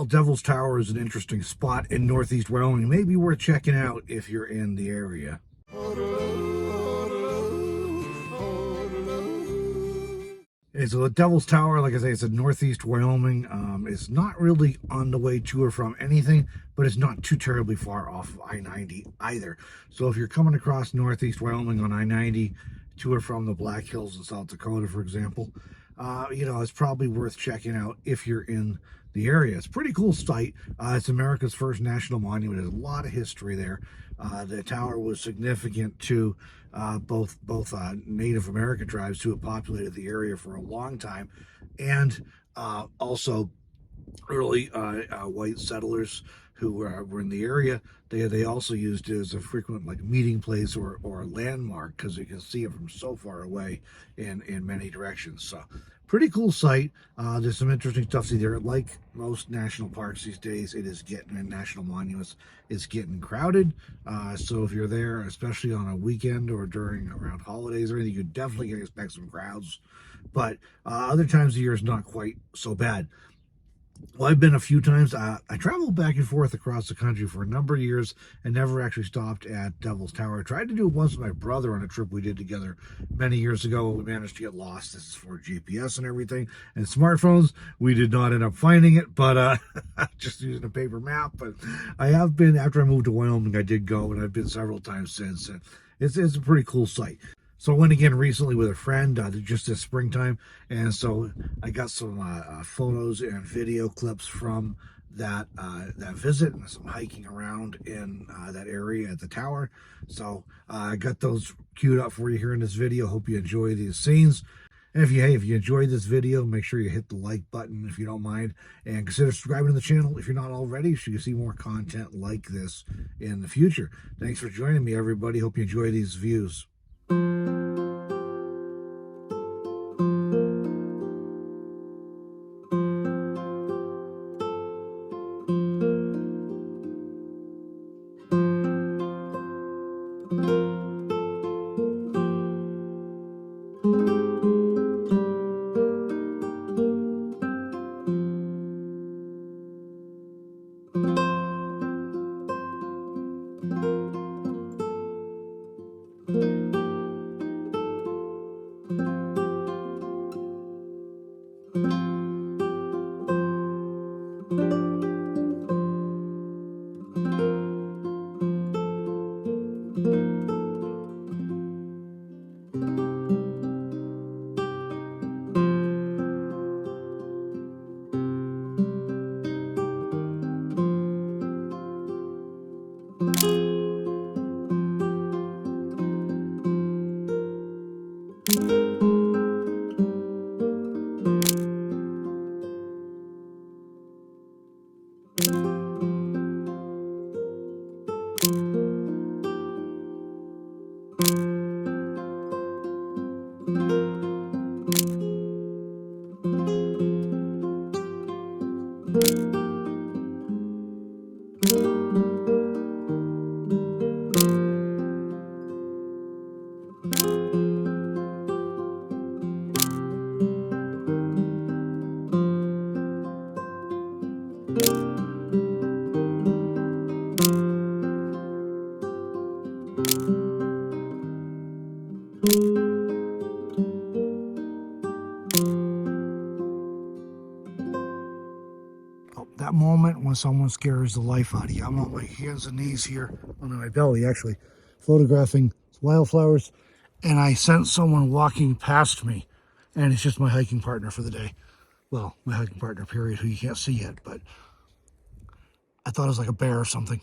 Well, Devil's Tower is an interesting spot in northeast Wyoming. Maybe worth checking out if you're in the area. And so the Devil's Tower, like I say, it's in northeast Wyoming. It's not really on the way to or from anything, but it's not too terribly far off of I-90 either. So if you're coming across northeast Wyoming on I-90 to or from the Black Hills in South Dakota, for example, it's probably worth checking out if you're in the area. It's a pretty cool site. It's America's first national monument. There's a lot of history there. The tower was significant to both Native American tribes who have populated the area for a long time, and also early white settlers who were in the area. They also used it as a frequent meeting place or a landmark, because you can see it from so far away in many directions. So pretty cool site. There's some interesting stuff to see there. Like most national parks these days, it is getting, and national monuments, it's getting crowded. So if you're there, especially on a weekend or around holidays or anything, you definitely can expect some crowds. But other times of the year is not quite so bad. Well, I've been a few times. I traveled back and forth across the country for a number of years and never actually stopped at Devil's Tower. I tried to do it once with my brother on a trip we did together many years ago. We managed to get lost. This is for GPS and everything and smartphones. We did not end up finding it, but just using a paper map. But I have been, after I moved to Wyoming, I did go, and I've been several times since. It's a pretty cool site. So I went again recently with a friend, just this springtime, and so I got some photos and video clips from that visit, and some hiking around in that area at the tower. So I got those queued up for you here in this video. Hope you enjoy these scenes. And if you enjoyed this video, make sure you hit the like button if you don't mind, and consider subscribing to the channel if you're not already, so you can see more content like this in the future. Thanks for joining me, everybody. Hope you enjoy these views. That moment when someone scares the life out of you. I'm on my hands and knees here on my belly, actually, photographing wildflowers, and I sense someone walking past me, and it's just my hiking partner for the day. Well, my hiking partner, period, who you can't see yet, but I thought it was like a bear or something.